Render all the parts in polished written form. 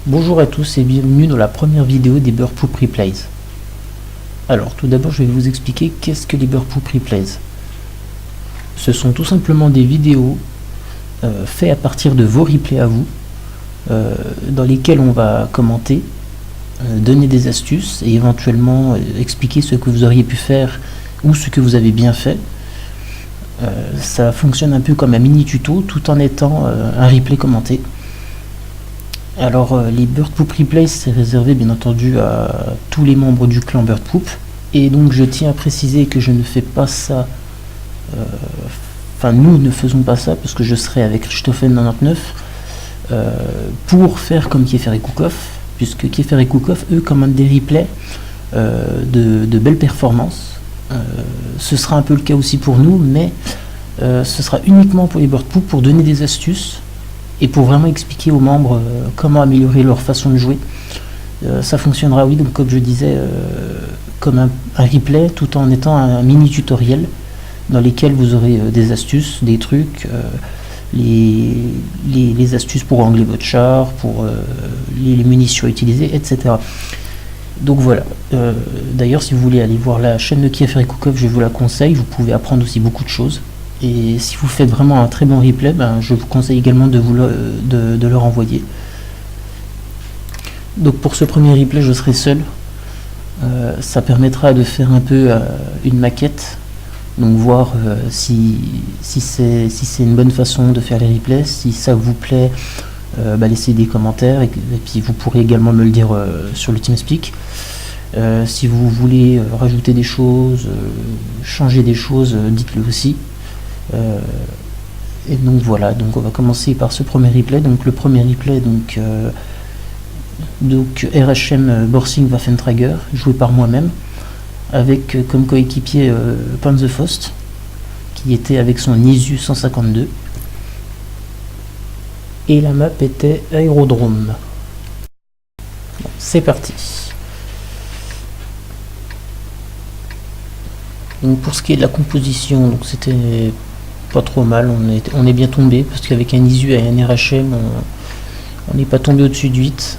Bonjour à tous et bienvenue dans la première vidéo des Burp Poop Replays. Alors tout d'abord je vais vous expliquer qu'est-ce que les Burp Poop Replays. Ce sont tout simplement des vidéos faites à partir de vos replays à vous, dans lesquels on va commenter, donner des astuces et éventuellement expliquer ce que vous auriez pu faire ou ce que vous avez bien fait. Ça fonctionne un peu comme un mini tuto tout en étant un replay commenté. Alors les Burp Poop Replays, c'est réservé bien entendu à tous les membres du clan Burp Poop, et donc je tiens à préciser que je ne fais pas ça, enfin nous ne faisons pas ça parce que je serai avec Richthofen99 pour faire comme Kiefer et Koukov, puisque Kiefer et Koukov eux commandent des replays de belles performances. Ce sera un peu le cas aussi pour nous, mais ce sera uniquement pour les Burp Poop pour donner des astuces et pour vraiment expliquer aux membres comment améliorer leur façon de jouer. Ça fonctionnera, oui, donc comme je disais, comme un replay, tout en étant un mini tutoriel dans lesquels vous aurez des astuces, des trucs, les astuces pour angler votre char, pour les munitions à utiliser, etc. Donc voilà. D'ailleurs, si vous voulez aller voir la chaîne de Kiefer et Koukov, je vous la conseille, vous pouvez apprendre aussi beaucoup de choses. Et si vous faites vraiment un très bon replay, je vous conseille également de leur envoyer. Donc pour ce premier replay, je serai seul. Ça permettra de faire un peu une maquette. Donc voir si c'est une bonne façon de faire les replays. Si ça vous plaît, laissez des commentaires. Et puis vous pourrez également me le dire sur le TeamSpeak. Si vous voulez rajouter des choses, changer des choses, dites-le aussi. Et donc voilà, donc on va commencer par ce premier replay. Donc le premier replay, donc RHM Borsing Waffentrager, joué par moi-même, avec comme coéquipier Panzerfaust, qui était avec son ISU 152, et la map était Aérodrome. Bon, c'est parti. Donc pour ce qui est de la composition, donc c'était pas trop mal, on est bien tombé, parce qu'avec un ISU et un RHM, on n'est pas tombé au-dessus de 8.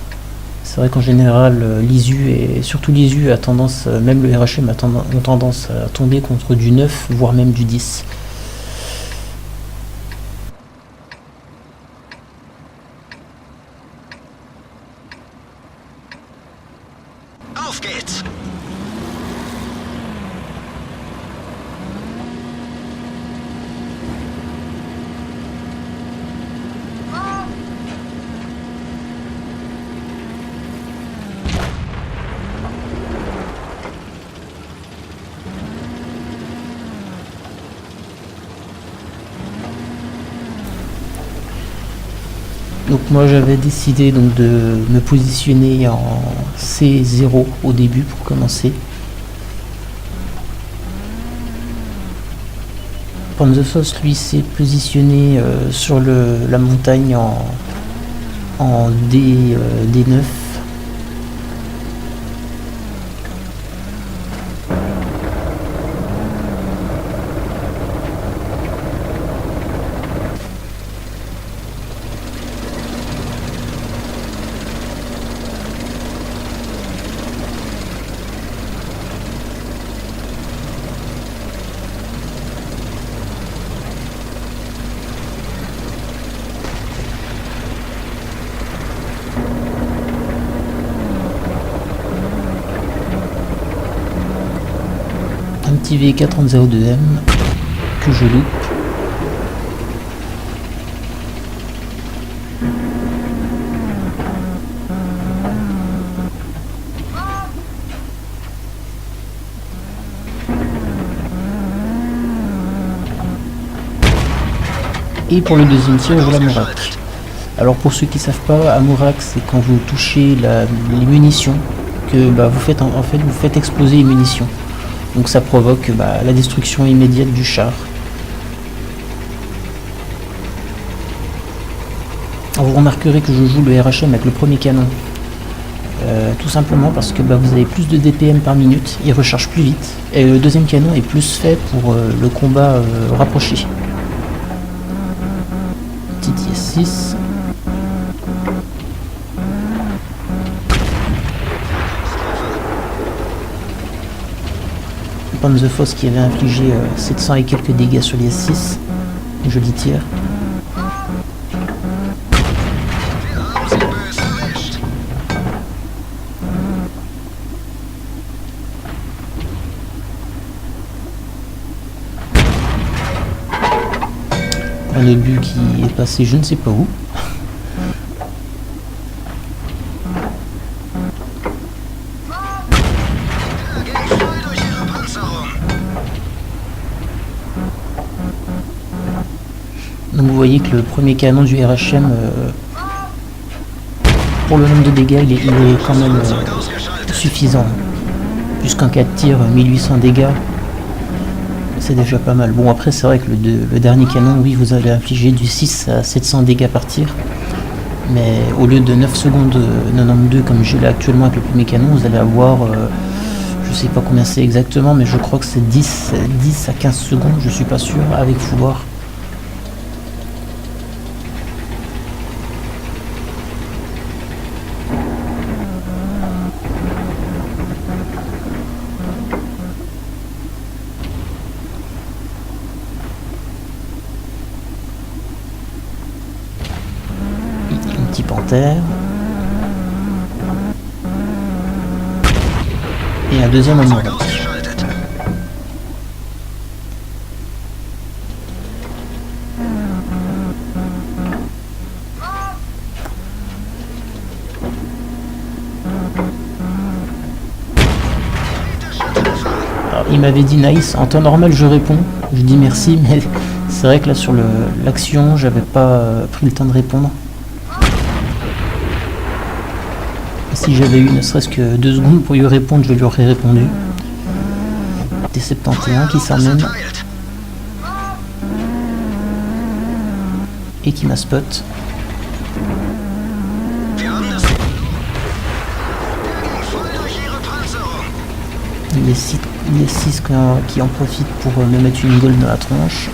C'est vrai qu'en général, l'ISU et surtout l'ISU a tendance, même le RHM ont tendance à tomber contre du 9, voire même du 10. Auf geht's! Donc moi j'avais décidé donc de me positionner en C0 au début pour commencer. Panzerfaust lui s'est positionné sur la montagne en D9. Un petit VK3002M que je loupe. Et pour le deuxième tir, je l'Amorak. Alors pour ceux qui ne savent pas, Amorak, c'est quand vous touchez les munitions que vous faites exploser les munitions. Donc ça provoque la destruction immédiate du char. Vous remarquerez que je joue le RHM avec le premier canon. Tout simplement parce que vous avez plus de DPM par minute, il recharge plus vite, et le deuxième canon est plus fait pour le combat rapproché. Petit IS-6. Panzerfaust qui avait infligé 700 et quelques dégâts sur les S6. Joli tir. Un obus qui est passé je ne sais pas où. Donc vous voyez que le premier canon du RHM, pour le nombre de dégâts, il est quand même suffisant. Jusqu'en 4 tirs, 1800 dégâts, c'est déjà pas mal. Bon après c'est vrai que le dernier canon, oui, vous allez infliger du 6 à 700 dégâts par tir. Mais au lieu de 9 secondes 92 comme j'ai là actuellement avec le premier canon, vous allez avoir, je sais pas combien c'est exactement, mais je crois que c'est 10 à 15 secondes, je suis pas sûr, avec fouloir. Petit panthère et un deuxième amoureux. Alors, il m'avait dit nice, en temps normal je réponds, je dis merci, mais c'est vrai que là sur l'action j'avais pas pris le temps de répondre. Si j'avais eu ne serait-ce que 2 secondes pour lui répondre, je lui aurais répondu. T71 qui s'emmène et qui m'a spot. Les 6 qui en profitent pour me mettre une gaule dans la tronche.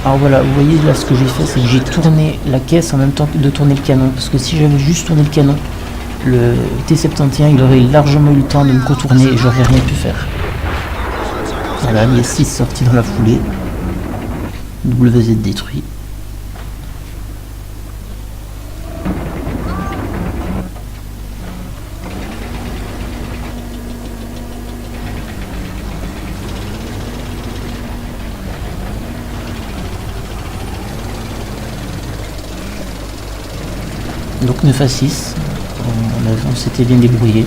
Alors voilà, vous voyez là ce que j'ai fait, c'est que j'ai tourné la caisse en même temps de tourner le canon. Parce que si j'avais juste tourné le canon, le T71 il aurait largement eu le temps de me contourner et j'aurais rien pu faire. Voilà, il y a 6 sorties dans la foulée. WZ détruit. Donc 9 à 6, on s'était bien débrouillé.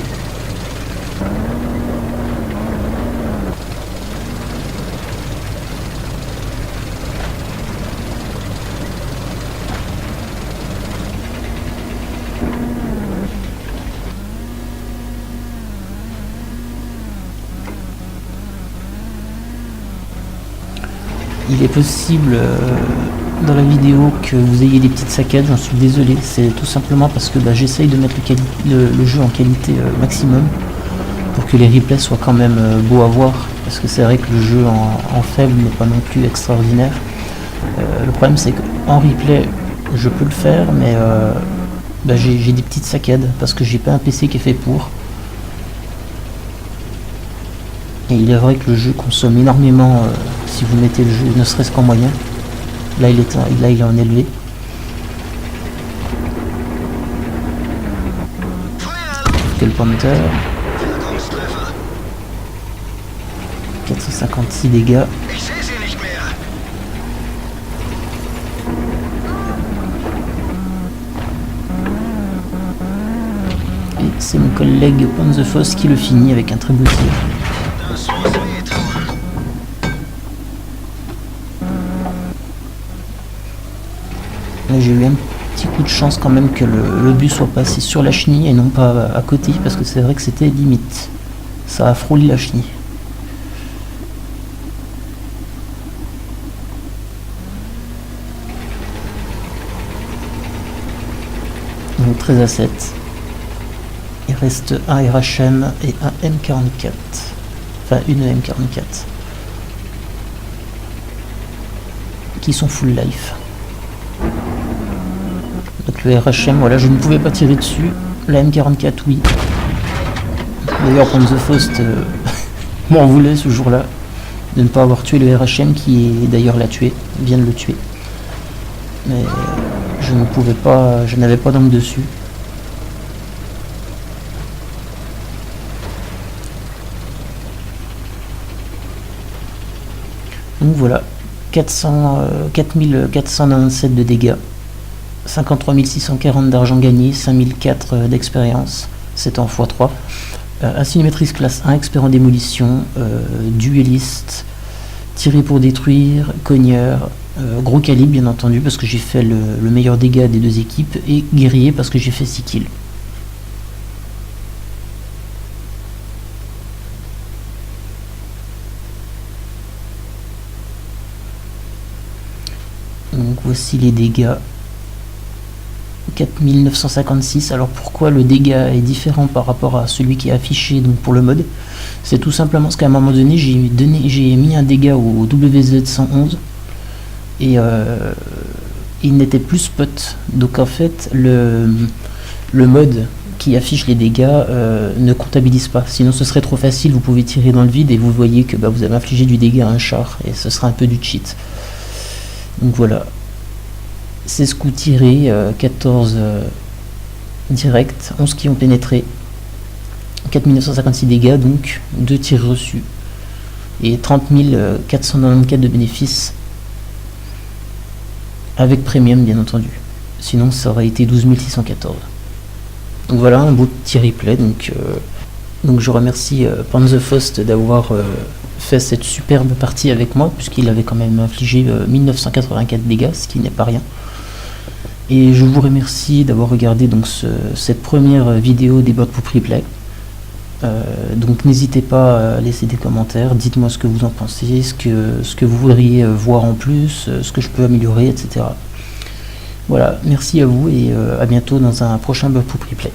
Il est possible dans la vidéo que vous ayez des petites saccades, j'en suis désolé, c'est tout simplement parce que j'essaye de mettre le jeu en qualité maximum pour que les replays soient quand même beaux à voir, parce que c'est vrai que le jeu en faible n'est pas non plus extraordinaire. Le problème c'est qu'en replay je peux le faire, mais j'ai des petites saccades parce que j'ai pas un PC qui est fait pour. Et il est vrai que le jeu consomme énormément si vous mettez le jeu ne serait-ce qu'en moyen. Là il est en élevé. Quel Panther. 456 dégâts. Et c'est mon collègue Panzerfaust qui le finit avec un très beau tir. J'ai eu un petit coup de chance quand même que le but soit passé sur la chenille et non pas à côté, parce que c'est vrai que c'était limite. Ça a frôlé la chenille. Donc 13 à 7. Il reste un RHM et un M44. Enfin une M44. Qui sont full life. Donc le RHM, voilà, je ne pouvais pas tirer dessus. La M44, oui. D'ailleurs, Pan the Faust m'en voulait ce jour-là de ne pas avoir tué le RHM, qui d'ailleurs l'a tué, vient de le tuer. Mais je ne pouvais pas, je n'avais pas d'angle dessus. Donc voilà, 4497 de dégâts, 53 640 d'argent gagné, 5004 d'expérience, c'est en x3. Assymétrice classe 1, expert en démolition, dueliste, tiré pour détruire, cogneur, gros calibre bien entendu parce que j'ai fait le meilleur dégât des deux équipes, et guerrier parce que j'ai fait 6 kills. Donc voici les dégâts. 4956. Alors pourquoi le dégât est différent par rapport à celui qui est affiché donc pour le mode? C'est tout simplement parce qu'à un moment donné j'ai mis un dégât au WZ111 et il n'était plus spot. Donc en fait le mode qui affiche les dégâts ne comptabilise pas. Sinon ce serait trop facile, vous pouvez tirer dans le vide et vous voyez que vous avez infligé du dégât à un char et ce sera un peu du cheat. Donc voilà. 16 coups tirés, 14 directs, 11 qui ont pénétré, 4956 dégâts, donc 2 tirs reçus, et 30 494 de bénéfices, avec premium bien entendu, sinon ça aurait été 12 614. Donc voilà, un beau petit replay, donc je remercie Pan the Faust d'avoir fait cette superbe partie avec moi, puisqu'il avait quand même infligé 1984 dégâts, ce qui n'est pas rien. Et je vous remercie d'avoir regardé donc cette première vidéo des bots pour replay. Donc n'hésitez pas à laisser des commentaires, dites-moi ce que vous en pensez, ce que vous voudriez voir en plus, ce que je peux améliorer, etc. Voilà, merci à vous et à bientôt dans un prochain bot pour replay.